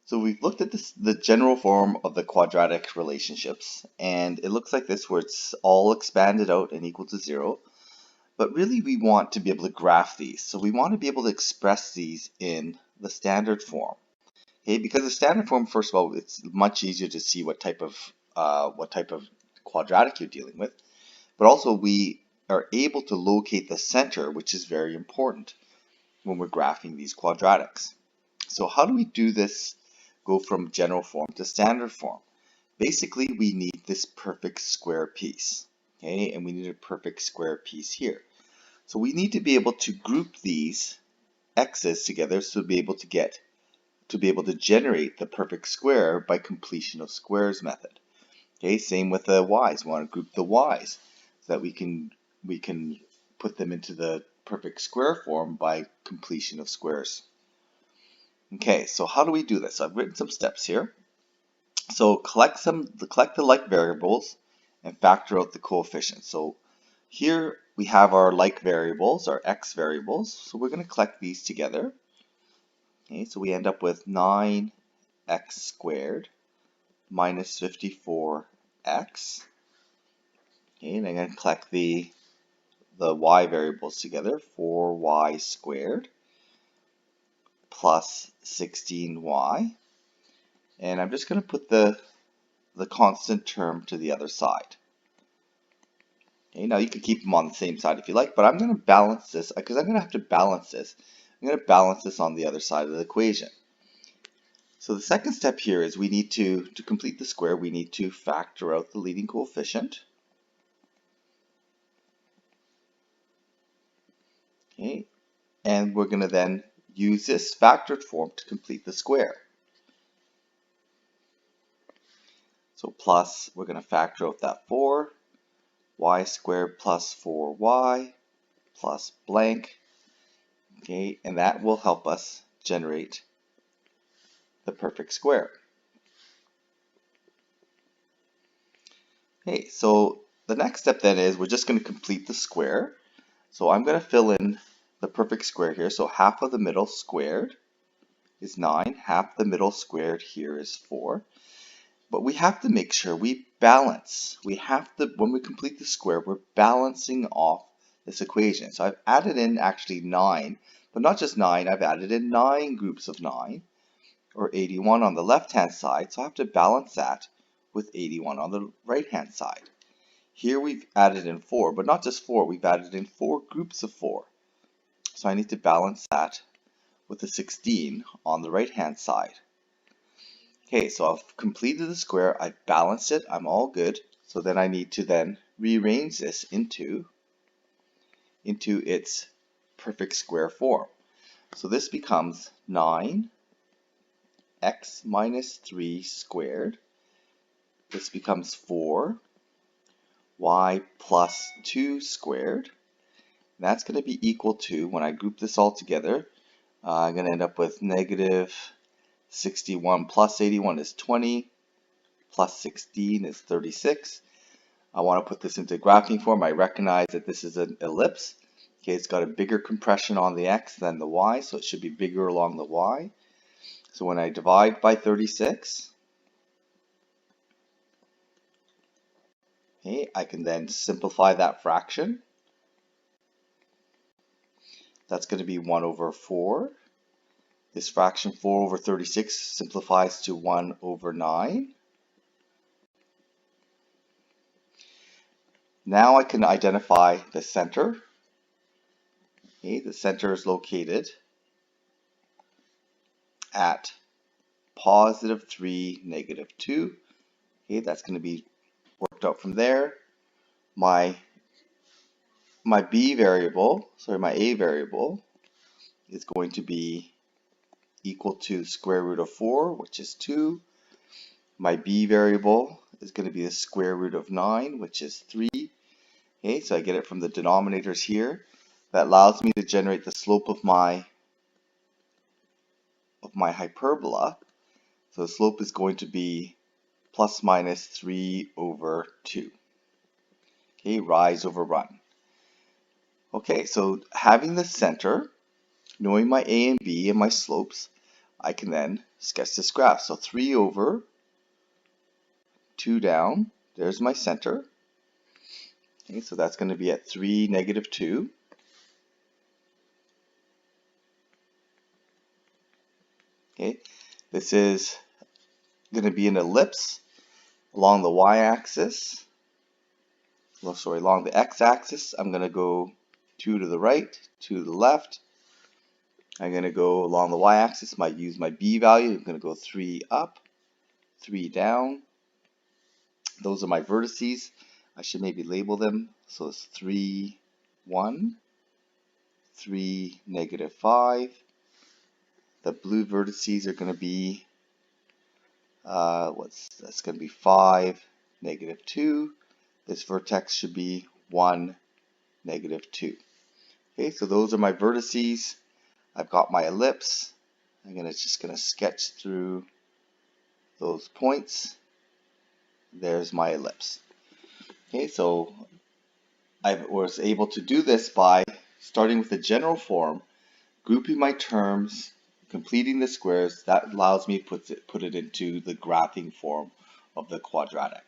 So we've looked at the general form of the quadratic relationships, and it looks like this where it's all expanded out and equal to 0. But really we want to be able to graph these. So we want to be able to express these in the standard form. Okay, because the standard form, first of all, it's much easier to see what type of quadratic you're dealing with. But also we are able to locate the center, which is very important when we're graphing these quadratics. So how do we do this, go from general form to standard form? Basically, we need this perfect square piece, okay, and we need a perfect square piece here. So we need to be able to group these x's together to be able to generate the perfect square by completion of squares method. Okay, same with the y's. We want to group the y's so that we can put them into the perfect square form by completion of squares. Okay, so how do we do this? I've written some steps here. So collect the like variables and factor out the coefficients. So here we have our like variables, our x variables. So we're going to collect these together. Okay, so we end up with 9x squared minus 54x. Okay, and I'm going to collect the y variables together, 4y squared plus 16y. And I'm just going to put the constant term to the other side. Okay, now you can keep them on the same side if you like, but I'm going to balance this because I'm going to have to balance this. I'm going to balance this on the other side of the equation. So the second step here is we need to complete the square, we need to factor out the leading coefficient. Okay, and we're going to then use this factored form to complete the square. So plus, we're going to factor out that 4, y squared plus 4y plus blank. Okay, and that will help us generate the perfect square. Okay, so the next step then is we're just going to complete the square. So I'm going to fill in the perfect square here. So half of the middle squared is 9, half the middle squared here is 4. But we have to make sure we balance. We have to, when we complete the square, we're balancing off this equation. So I've added in actually 9, but not just 9, I've added in 9 groups of 9, or 81 on the left-hand side. So I have to balance that with 81 on the right-hand side. Here we've added in 4, but not just 4, we've added in 4 groups of 4. So I need to balance that with the 16 on the right-hand side. Okay, so I've completed the square, I've balanced it, I'm all good. So then I need to then rearrange this into its perfect square form. So this becomes 9x minus 3 squared. This becomes 4y plus 2 squared. That's going to be equal to, when I group this all together, I'm going to end up with negative 61 plus 81 is 20, plus 16 is 36. I want to put this into graphing form. I recognize that this is an ellipse. Okay, it's got a bigger compression on the x than the y, so it should be bigger along the y. So when I divide by 36, okay, I can then simplify that fraction. That's going to be 1 over 4. This fraction 4 over 36 simplifies to 1 over 9. Now I can identify the center. Okay, the center is located at positive 3, negative 2. Okay, that's going to be worked out from there. My b variable, sorry, my a variable is going to be equal to square root of 4, which is 2. My b variable is going to be the square root of 9, which is 3. Okay, so I get it from the denominators here. That allows me to generate the slope of my hyperbola. So the slope is going to be plus minus 3 over 2. Okay, rise over run. Okay, so having the center, knowing my a and b and my slopes, I can then sketch this graph. So 3 over 2 down, there's my center. Okay, so that's going to be at 3, negative 2. Okay, this is going to be an ellipse along the y-axis. Well, sorry, along the x-axis. I'm going to go 2 to the right, 2 to the left. I'm going to go along the y-axis, might use my b value. I'm going to go 3 up, 3 down. Those are my vertices. I should maybe label them. So it's 3, 1, 3, negative 5. The blue vertices are going to be, that's going to be 5, negative 2. This vertex should be 1, negative 2. Okay, so those are my vertices. I've got my ellipse. I'm just going to sketch through those points. There's my ellipse. Okay, so I was able to do this by starting with the general form, grouping my terms, completing the squares. That allows me to put it into the graphing form of the quadratic.